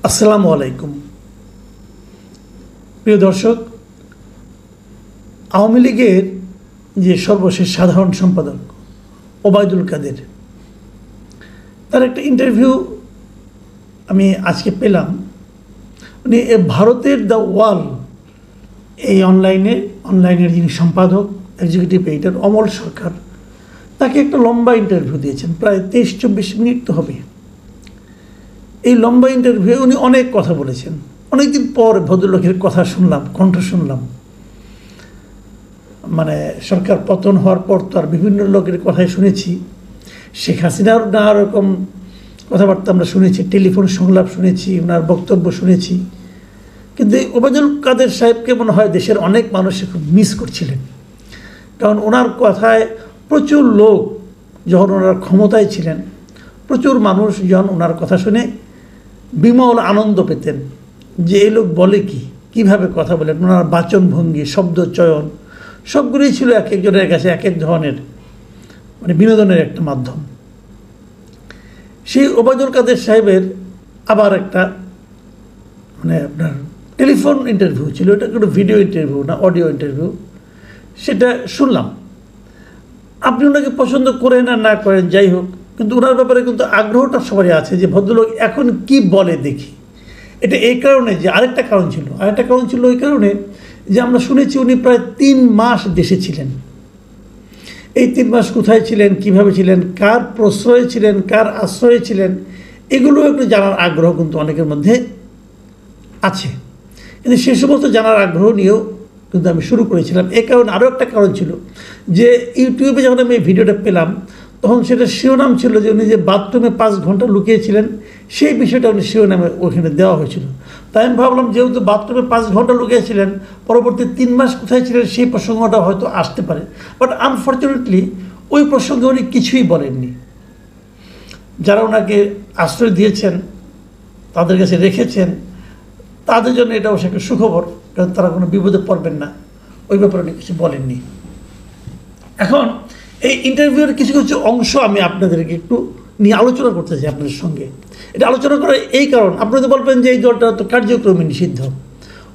আসসালামু আলাইকুম প্রিয় দর্শক, আওয়ামী লীগের যে সর্বশেষ সাধারণ সম্পাদক ওবায়দুল কাদের, তার একটা ইন্টারভিউ আমি আজকে পেলাম। উনি ভারতের দ্য ওয়াল এই অনলাইনের যিনি সম্পাদক এক্সিকিউটিভ এডিটর অমল সরকার, তাকে একটা লম্বা ইন্টারভিউ দিয়েছেন, প্রায় 23-24 মিনিট তো হবে। এই লম্বা ইন্টারভিউ উনি অনেক কথা বলেছেন। অনেকদিন পর ভদ্রলোকের কথা শুনলাম, কণ্ঠ শুনলাম। মানে সরকার পতন হওয়ার পর তো আর বিভিন্ন লোকের কথাই শুনেছি, শেখ হাসিনার নানা রকম কথাবার্তা আমরা শুনেছি, টেলিফোন সংলাপ শুনেছি, ওনার বক্তব্য শুনেছি, কিন্তু ওবায়দুল কাদের সাহেবকে মনে হয় দেশের অনেক মানুষ খুব মিস করছিলেন। কারণ ওনার কথায় প্রচুর লোক, যখন ওনার ক্ষমতায় ছিলেন, প্রচুর মানুষ যখন ওনার কথা শুনে বিমল আনন্দ পেতেন যে এই লোক বলে কি, কীভাবে কথা বলেন, ওনার বাচনভঙ্গি, শব্দ চয়ন সবগুলোই ছিল এক একজনের কাছে এক এক ধরনের মানে বিনোদনের একটা মাধ্যম। সেই ওবায়দুল কাদের সাহেবের আবার একটা মানে আপনার টেলিফোন ইন্টারভিউ ছিল, এটা কোনো ভিডিও ইন্টারভিউ না, অডিও ইন্টারভিউ, সেটা শুনলাম। আপনি ওনাকে পছন্দ করেন আর না করেন যাই হোক, কিন্তু ওনার ব্যাপারে কিন্তু আগ্রহটা সবারই আছে যে ভদ্রলোক এখন কি বলে দেখি। এটা এই কারণে যে আরেকটা কারণ ছিল ওই কারণে যে আমরা শুনেছি উনি প্রায় 3 মাস দেশে ছিলেন। এই 3 মাস কোথায় ছিলেন, কিভাবে ছিলেন, কার প্রশ্রয়ে ছিলেন, কার আশ্রয়ে ছিলেন, এগুলো একটু জানার আগ্রহ কিন্তু অনেকের মধ্যে আছে। কিন্তু সে সমস্ত জানার আগ্রহ নিয়েও কিন্তু আমি শুরু করেছিলাম। এই কারণে আরও একটা কারণ ছিল যে ইউটিউবে যখন আমি এই ভিডিওটা পেলাম, তখন সেটা শিরোনাম ছিল যে উনি যে বাথরুমে 5 ঘন্টা লুকিয়েছিলেন, সেই বিষয়টা উনি শিরোনামে ওখানে দেওয়া হয়েছিল। তাই আমি ভাবলাম যেহেতু বাথরুমে 5 ঘন্টা লুকিয়েছিলেন, পরবর্তী 3 মাস কোথায় ছিলেন সেই প্রসঙ্গটা হয়তো আসতে পারে। বাট আনফর্চুনেটলি ওই প্রসঙ্গে উনি কিছুই বলেননি। যারা ওনাকে আশ্রয় দিয়েছেন, তাদের কাছে রেখেছেন, তাদের জন্য এটা অবশ্য একটা সুখবর, কারণ তারা কোনো বিপদে পড়বেন না, ওই ব্যাপারে উনি কিছু বলেননি। এখন এই ইন্টারভিউয়ের কিছু কিছু অংশ আমি আপনাদেরকে একটু নিয়ে আলোচনা করতে চাই আপনাদের সঙ্গে। এটা আলোচনা করার এই কারণ, আপনারা তো বলবেন যে এই দলটা তো কার্যক্রমে নিষিদ্ধ,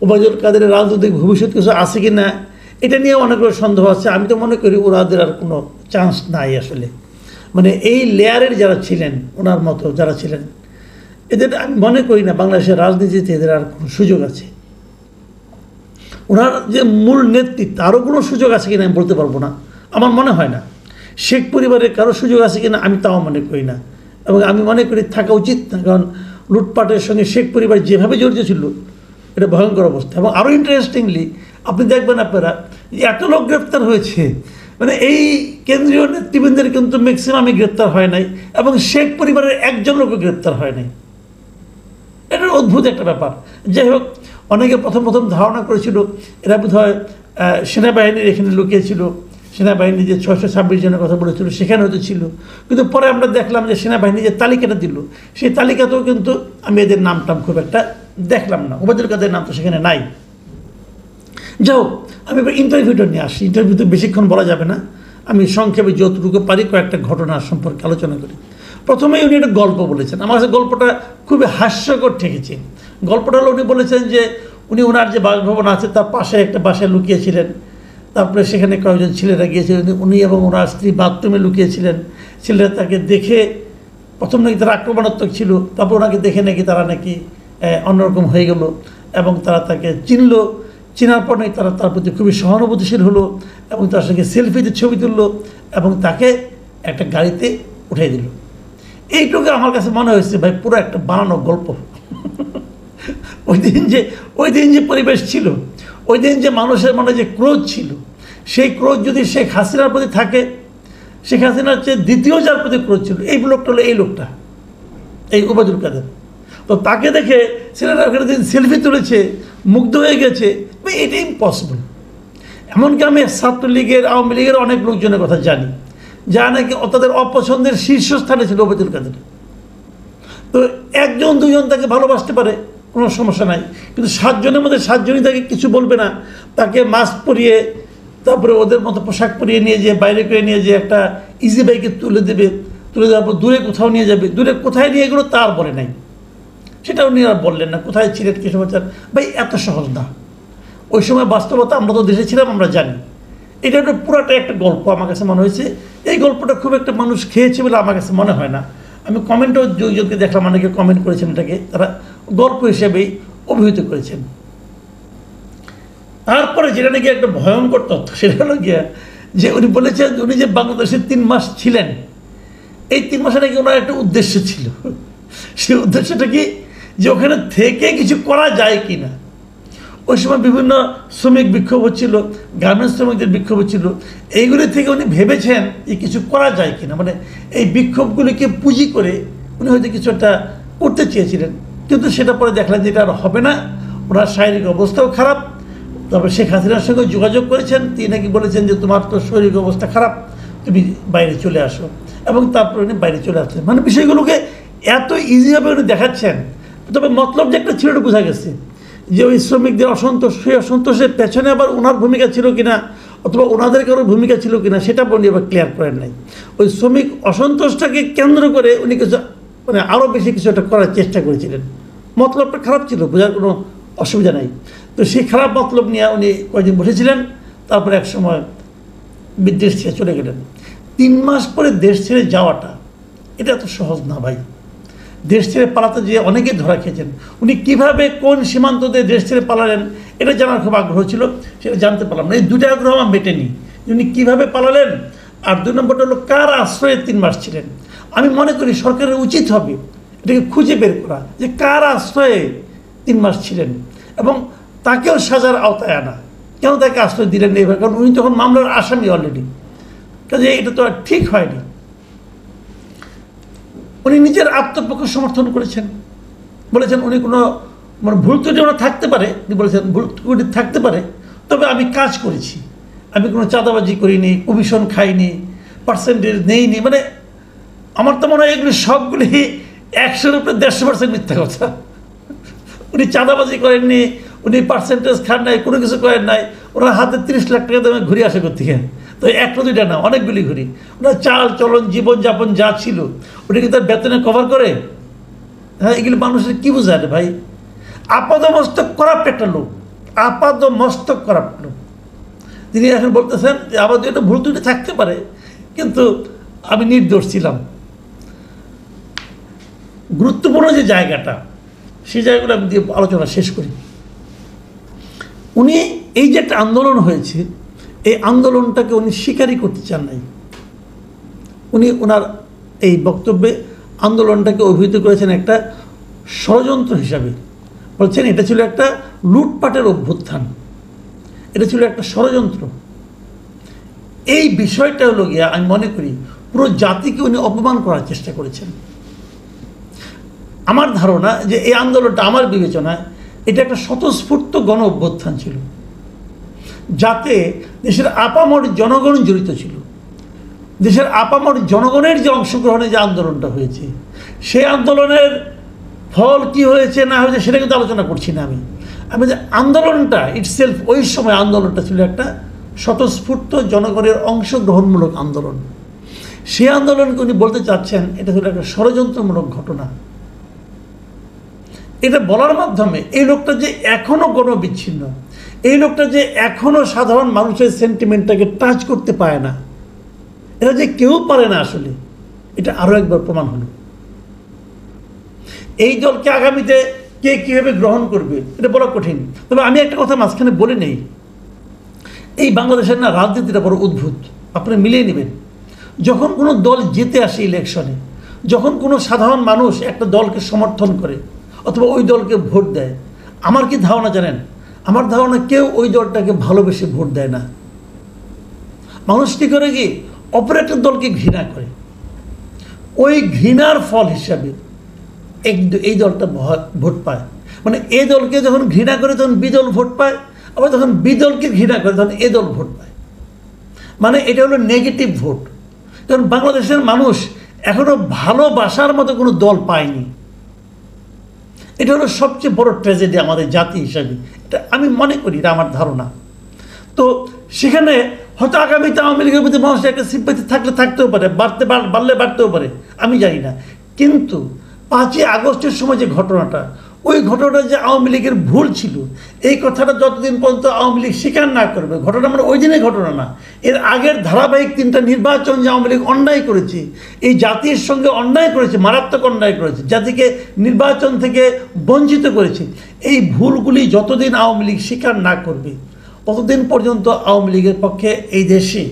ওবায়দুল কাদের রাজনৈতিক ভবিষ্যৎ কিছু আছে কি না এটা নিয়ে অনেকগুলো সন্দেহ আছে। আমি তো মনে করি ওনাদের আর কোনো চান্স নাই আসলে। মানে এই লেয়ারের যারা ছিলেন, ওনার মতো যারা ছিলেন, এদের আমি মনে করি না বাংলাদেশের রাজনীতিতে এদের আর কোনো সুযোগ আছে। ওনার যে মূল নেতৃত্ব আরও কোনো সুযোগ আছে কিনা আমি বলতে পারবো না, আমার মনে হয় না। শেখ পরিবারের কারো সুযোগ আছে কিনা আমি তাও মনে করি না, এবং আমি মনে করি থাকা উচিত না। কারণ লুটপাটের সঙ্গে শেখ পরিবার যেভাবে জড়িত ছিল, এটা ভয়ঙ্কর অবস্থা। এবং আরও ইন্টারেস্টিংলি আপনি দেখবেন আপনারা যে এত লোক গ্রেপ্তার হয়েছে, মানে এই কেন্দ্রীয় নেতৃবৃন্দের কিন্তু ম্যাক্সিমামই গ্রেপ্তার হয় নাই, এবং শেখ পরিবারের একজন লোকও গ্রেপ্তার হয় নাই। এটা অদ্ভুত একটা ব্যাপার। যাই হোক, অনেকে প্রথম ধারণা করেছিল এরা বোধ হয় সেনাবাহিনীর এখানে লুকিয়েছিল, সেনাবাহিনী যে 626 জনের কথা বলেছিল সেখানে হয়তো ছিল। কিন্তু পরে আমরা দেখলাম যে সেনাবাহিনী যে তালিকাটা দিল, সেই তালিকাতেও কিন্তু আমি এদের নামটাম খুব একটা দেখলাম না, ওবায়দুল কাদের নাম তো সেখানে নাই। যাই হোক, আমি এবার ইন্টারভিউটা নিয়ে আসি। ইন্টারভিউ তো বেশিক্ষণ বলা যাবে না, আমি সংক্ষেপে যতটুকু পারি কয়েকটা ঘটনা সম্পর্কে আলোচনা করি। প্রথমেই উনি একটা গল্প বলেছেন, আমার কাছে গল্পটা খুবই হাস্যকর ঠেকেছে। গল্পটা হলো উনি বলেছেন যে উনি ওনার যে বাসভবন আছে তার পাশে একটা বাসায় লুকিয়েছিলেন, তারপরে সেখানে কয়েকজন ছেলেরা গিয়েছিলেন, উনি এবং ওনার স্ত্রী বাথরুমে লুকিয়েছিলেন। ছেলেরা তাকে দেখে প্রথম নাকি তারা আক্রমণাত্মক ছিল, তারপর ওনাকে দেখে নাকি তারা নাকি অন্যরকম হয়ে গেল, এবং তারা তাকে চিনল। চেনার পর নাকি তারা তার প্রতি খুবই সহানুভূতিশীল হলো, এবং তার সঙ্গে সেলফিতে ছবি তুললো, এবং তাকে একটা গাড়িতে উঠিয়ে দিল। এইটুকু আমার কাছে মনে হয়েছে ভাই পুরো একটা বানানো গল্প। ওই দিন যে পরিবেশ ছিল, ওই দিন যে মানুষের মনে যে ক্রোধ ছিল, সেই ক্রোধ যদি শেখ হাসিনার প্রতি থাকে, শেখ হাসিনার চেয়ে দ্বিতীয় যার প্রতি ক্রোধ ছিল এই লোকটা হলো এই লোকটা, এই ওবায়দুল কাদের। তো তাকে দেখে ছেলেরা ওখানে দিন সেলফি তুলেছে, মুগ্ধ হয়ে গেছে, এটা ইম্পসিবল। এমনকি আমি ছাত্রলীগের, আওয়ামী লীগের অনেক লোকজনের কথা জানি যা নাকি তাদের অপছন্দের শীর্ষস্থানে ছিল ওবায়দুল কাদের। তো 1-2 জন তাকে ভালোবাসতে পারে, কোনো সমস্যা নাই, কিন্তু 7 জনের মধ্যে 7 জনই তাকে কিছু বলবে না। তাকে মাস্ক পরিয়ে, তারপরে ওদের মতো পোশাক পরিয়ে নিয়ে যে বাইরে করে নিয়ে যে একটা ইজি বাইকে তুলে দেওয়ার পর দূরে কোথাও নিয়ে যাবে, দূরে কোথায় নিয়ে এগুলো তার বলে নাই। সেটা উনি আর বললেন না, কোথায় ছিলেন কী সমাচার। ভাই এত সহজ না, ওই সময় বাস্তবতা, আমরা তো দেশে ছিলাম, আমরা জানি। এটা একটা পুরাটা একটা গল্প আমার কাছে মনে হয়েছে। এই গল্পটা খুব একটা মানুষ খেয়েছে বলে আমার কাছে মনে হয় না। আমি কমেন্টও দুইজনকে দেখলাম, অনেকে কমেন্ট করেছেন, এটাকে তারা গল্প হিসেবেই অভিহিত করেছেন। তারপরে যেটা নাকি একটা ভয়ঙ্কর তথ্য, সেটা হলো গিয়া যে উনি বলেছেন উনি যে বাংলাদেশে 3 মাস ছিলেন, এই 3 মাসে নাকি ওনার একটা উদ্দেশ্য ছিল। সেই উদ্দেশ্যটা কি, যে ওখানে থেকে কিছু করা যায় কি না। ওই সময় বিভিন্ন শ্রমিক বিক্ষোভ হচ্ছিল, গার্মেন্টস শ্রমিকদের বিক্ষোভ হচ্ছিল, এইগুলি থেকে উনি ভেবেছেন যে কিছু করা যায় কিনা, মানে এই বিক্ষোভগুলিকে পুঁজি করে উনি হয়তো কিছু একটা করতে চেয়েছিলেন। কিন্তু সেটা পরে দেখলেন যে এটা আর হবে না, ওনার শারীরিক অবস্থাও খারাপ। তারপরে শেখ হাসিনার সঙ্গে যোগাযোগ করেছেন, তিনি নাকি বলেছেন যে তোমার তো শারীরিক অবস্থা খারাপ, তুমি বাইরে চলে আসো, এবং তারপরে উনি বাইরে চলে আসলেন। মানে বিষয়গুলোকে এত ইজিভাবে উনি দেখাচ্ছেন। তবে মতলব যে একটা ছিল বোঝা গেছে, যে ওই শ্রমিকদের অসন্তোষ, সেই অসন্তোষের পেছনে আবার ওনার ভূমিকা ছিল কিনা, অথবা ওনাদের কারো ভূমিকা ছিল কিনা, সেটা উনি আবার ক্লিয়ার করেন নাই। ওই শ্রমিক অসন্তোষটাকে কেন্দ্র করে উনি কিছু, মানে আরও বেশি কিছু একটা করার চেষ্টা করেছিলেন। মতলবটা খারাপ ছিল, বোঝার কোনো অসুবিধা নাই। তো সেই খারাপ মতলব নিয়ে উনি কয়েকদিন বসেছিলেন, তারপরে এক সময় বিদেশ ছেড়ে চলে গেলেন। 3 মাস পরে দেশ ছেড়ে যাওয়াটা এটা এত সহজ না ভাই। দেশ ছেড়ে পালাতে যেয়ে অনেকেই ধরা খেয়েছেন। উনি কীভাবে কোন সীমান্ত দিয়ে দেশ ছেড়ে পালালেন, এটা জানার খুব আগ্রহ ছিল, সেটা জানতে পারলাম না। এই দুটো আগ্রহ আমার মেটেনি, উনি কীভাবে পালালেন, আর 2 নম্বরটা হলো কার আশ্রয়ে 3 মাস ছিলেন। আমি মনে করি সরকারের উচিত হবে এটাকে খুঁজে বের করা, যে কার আশ্রয়ে 3 মাস ছিলেন, এবং তাকেও সাজার আওতায় আনা। কেন তাকে আশ্রয় দিলেন এইভাবে? কারণ উনি তখন মামলার আসামি অলরেডি, কাজে এটা তো আর ঠিক হয়নি। উনি নিজের আত্মপক্ষ সমর্থন করেছেন, বলেছেন উনি কোনো মানে ভুল ত্রুটি ওনার থাকতে পারে, উনি বলেছেন ভুল ত্রুটি থাকতে পারে, তবে আমি কাজ করেছি, আমি কোনো চাঁদাবাজি করিনি, কমিশন খাইনি, পার্সেন্টেজ নেইনি। মানে আমার তো মনে হয় এগুলি সবগুলি 100-এর উপরে 150% মিথ্যা কথা। উনি চাঁদাবাজি করেননি, উনি পার্সেন্টেজ খান নাই, কোনো কিছু করেন নাই। ওনার হাতে 30 লাখ টাকা দামে ঘুরে আসে কোথেকে? তো 1-2টা না, অনেকগুলি ঘুরি। ওনার চাল চলন জীবনযাপন যা ছিল ওটা কি তার বেতনে কভার করে? হ্যাঁ, এগুলি মানুষের কী বোঝায় ভাই? আপাদমস্তক করাপ্ট একটা লোক, আপাদমস্তক করাপ্ট লোক। তিনি এখন বলতেছেন যে আমাদের একটা ভুল ত্রুটি থাকতে পারে, কিন্তু আমি নির্দোষ ছিলাম। গুরুত্বপূর্ণ যে জায়গাটা, সেই জায়গাগুলো আমি দিয়ে আলোচনা শেষ করি। উনি এই যে একটা আন্দোলন হয়েছে, এই আন্দোলনটাকে উনি স্বীকারই করতে চান নাই। উনি ওনার এই বক্তব্যে আন্দোলনটাকে অভিহিত করেছেন একটা ষড়যন্ত্র হিসাবে। বলছেন এটা ছিল একটা লুটপাটের অভ্যুত্থান, এটা ছিল একটা ষড়যন্ত্র। এই বিষয়টা হলো গিয়া আমি মনে করি পুরো জাতিকে উনি অপমান করার চেষ্টা করেছেন। আমার ধারণা যে এই আন্দোলনটা, আমার বিবেচনায় এটা একটা স্বতঃস্ফূর্ত গণ অভ্যুত্থান ছিল, যাতে দেশের আপামর জনগণ জড়িত ছিল। দেশের আপামর জনগণের যে অংশগ্রহণে যে আন্দোলনটা হয়েছে, সেই আন্দোলনের ফল কি হয়েছে না হয়েছে সেটা কিন্তু আলোচনা করছি না আমি যে আন্দোলনটা ইটসেলফ, ওই সময় আন্দোলনটা ছিল একটা স্বতঃস্ফূর্ত জনগণের অংশগ্রহণমূলক আন্দোলন। সেই আন্দোলনকে উনি বলতে চাচ্ছেন এটা ছিল একটা ষড়যন্ত্রমূলক ঘটনা। এটা বলার মাধ্যমে এই লোকটা যে এখনও গণবিচ্ছিন্ন, এই লোকটা যে এখনও সাধারণ মানুষের সেন্টিমেন্টটাকে টাচ করতে পারে না, এটা যে কেউ পারে না আসলে, এটা আরও একবার প্রমাণ হলো। এই দলকে আগামীতে কে কীভাবে গ্রহণ করবে এটা বলা কঠিন। তবে আমি একটা কথা মাঝখানে বলে নেই, এই বাংলাদেশের না রাজনীতিটা বড় অদ্ভুত, আপনি মিলিয়ে নেবেন। যখন কোনো দল জিতে আসে ইলেকশনে, যখন কোনো সাধারণ মানুষ একটা দলকে সমর্থন করে অথবা ওই দলকে ভোট দেয়, আমার কি ধারণা জানেন? আমার ধারণা কেউ ওই দলটাকে ভালোবেসে ভোট দেয় না। মানুষ কী করে, কি অপর একটা দলকে ঘৃণা করে। ওই ঘৃণার ফল হিসাবে এই দলটা ভোট পায়। মানে এ দলকে যখন ঘৃণা করে তখন বি দল ভোট পায়, আবার যখন বি দলকে ঘৃণা করে তখন এ দল ভোট পায়। মানে এটা হলো নেগেটিভ ভোট। কারণ বাংলাদেশের মানুষ এখনো ভালোবাসার মতো কোনো দল পায়নি। এটা হলো সবচেয়ে বড় ট্র্যাজেডি আমাদের জাতি হিসাবে, এটা আমি মনে করি, এটা আমার ধারণা। তো সেখানে হয়তো আগামীতে আওয়ামী লীগের প্রতি মানুষের একটা সিম্পাথি থাকলেও পারে, বাড়লে বাড়তেও পারে, আমি জানি না। কিন্তু 5ই আগস্টের সময় যে ঘটনাটা, ওই ঘটনাটা যে আওয়ামী লীগের ভুল ছিল, এই কথাটা যতদিন পর্যন্ত আওয়ামী লীগ স্বীকার না করবে, ঘটনা মানে ওই দিনের ঘটনা না, এর আগের ধারাবাহিক 3টা নির্বাচন যে আওয়ামী লীগ অন্যায় করেছে, এই জাতির সঙ্গে অন্যায় করেছে, মারাত্মক অন্যায় করেছে, জাতিকে নির্বাচন থেকে বঞ্চিত করেছে, এই ভুলগুলি যতদিন আওয়ামী লীগ স্বীকার না করবে ততদিন পর্যন্ত আওয়ামী লীগের পক্ষে এই দেশে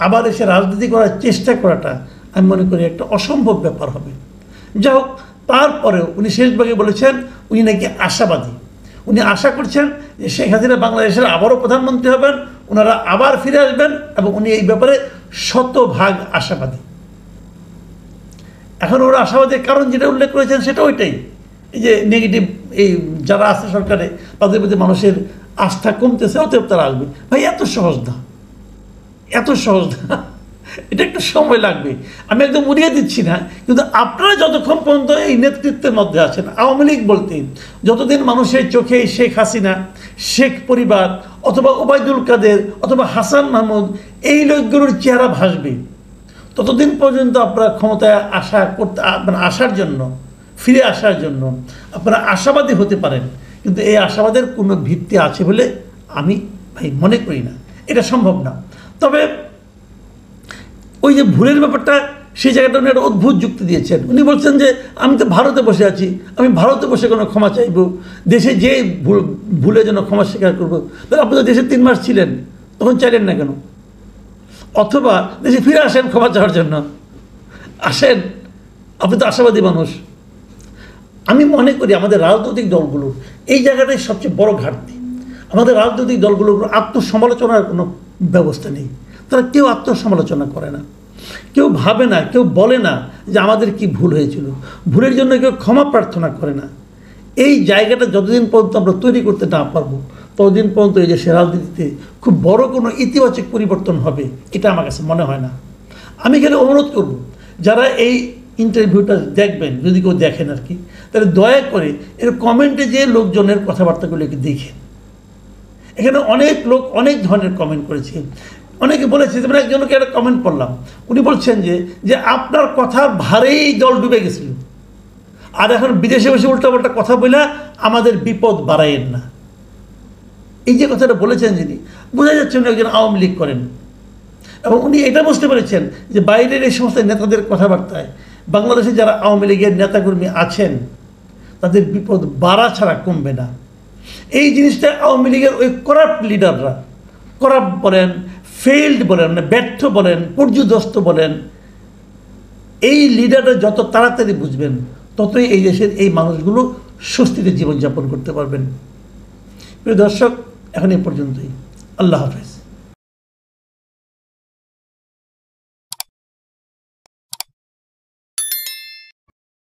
আবার এসে রাজনীতি করার চেষ্টা করাটা আমি মনে করি একটা অসম্ভব ব্যাপার হবে। যাই হোক, তারপরেও উনি শেষভাগে বলেছেন উনি নাকি আশাবাদী, উনি আশা করছেন যে শেখ হাসিনা বাংলাদেশের আবারও প্রধানমন্ত্রী হবেন, ওনারা আবার ফিরে আসবেন, এবং উনি এই ব্যাপারে শতভাগ আশাবাদী। এখন ওরা আশাবাদীর কারণ যেটা উল্লেখ করেছেন সেটা ওইটাই, এই যে নেগেটিভ এই যারা আছে সরকারে তাদের প্রতি মানুষের আস্থা কমতেছে, অতএব তারা আসবে। ভাই এত সহজ না, এত সহজ না, এটা একটু সময় লাগবে। আমি একদম উড়িয়ে দিচ্ছি না, কিন্তু আপনারা যতক্ষণ পর্যন্ত এই নেতৃত্বের মধ্যে আছেন, আওয়ামী লীগ বলতে যতদিন মানুষের চোখে শেখ হাসিনা, শেখ পরিবার অথবা ওবায়দুল কাদের অথবা হাসান মাহমুদ এই লোকগুলোর চেহারা ভাসবে, ততদিন পর্যন্ত আপনারা ক্ষমতায় আসার জন্য, ফিরে আসার জন্য আপনারা আশাবাদী হতে পারেন, কিন্তু এই আশাবাদের কোনো ভিত্তি আছে বলে আমি ভাই মনে করি না, এটা সম্ভব না। তবে ওই যে ভুলের ব্যাপারটা, সেই জায়গাটা উনি একটা অদ্ভুত যুক্তি দিয়েছেন। উনি বলছেন যে আমি তো ভারতে বসে আছি, আমি ভারতে বসে কোনো ক্ষমা চাইব, দেশে যে ভুলে যেন ক্ষমা স্বীকার করবো। তাহলে আপনি তো দেশে 3 মাস ছিলেন, তখন চাইলেন না কেন? অথবা দেশে ফিরে আসেন ক্ষমা চাওয়ার জন্য, আসেন, আপনি তো আশাবাদী মানুষ। আমি মনে করি আমাদের রাজনৈতিক দলগুলোর এই জায়গাটাই সবচেয়ে বড় ঘাটতি। আমাদের রাজনৈতিক দলগুলোর আত্মসমালোচনার কোনো ব্যবস্থা নেই, তারা কেউ আত্মসমালোচনা করে না, কেউ ভাবে না, কেউ বলে না যে আমাদের কি ভুল হয়েছিল, ভুলের জন্য কেউ ক্ষমা প্রার্থনা করে না। এই জায়গাটা যতদিন পর্যন্ত আমরা তৈরি করতে না পারবো ততদিন পর্যন্ত এই দেশের রাজনীতিতে খুব বড় কোনো ইতিবাচক পরিবর্তন হবে এটা আমার কাছে মনে হয় না। আমি এখানে অনুরোধ করব, যারা এই ইন্টারভিউটা দেখবেন, যদি কেউ দেখেন আর কি, তাহলে দয়া করে এর কমেন্টে যে লোকজনের কথাবার্তাগুলোকে দেখেন। এখানে অনেক লোক অনেক ধরনের কমেন্ট করেছে, অনেকে বলেছে, যেমন একজনকে একটা কমেন্ট পড়লাম, উনি বলছেন যে আপনার কথার ভারেই দল ডুবে গেছিল, আর এখন বিদেশে বসে উল্টাপাল্টা কথা বলে আমাদের বিপদ বাড়াইয়েন না। এই যে কথাটা বলেছেন যিনি, বোঝা যাচ্ছে উনি একজন আওয়ামী লীগ করেন, এবং উনি এটা বুঝতে পেরেছেন যে বাইরের এই সমস্ত নেতাদের কথাবার্তায় বাংলাদেশে যারা আওয়ামী লীগের নেতাকর্মী আছেন তাদের বিপদ বাড়া ছাড়া কমবে না। এই জিনিসটা আওয়ামী লীগের ওই করাপ্ট লিডাররা, করাপ্ট বলেন, ফেইল্ড বলেন, ব্যর্থ বলেন, পর্যুদস্ত বলেন, এই লিডাররা যত তাড়াতাড়ি বুঝবেন ততই এই দেশের এই মানুষগুলো স্বস্তিতে জীবনযাপন করতে পারবেন। প্রিয় দর্শক, এখন এই পর্যন্তই। আল্লাহ হাফেজ।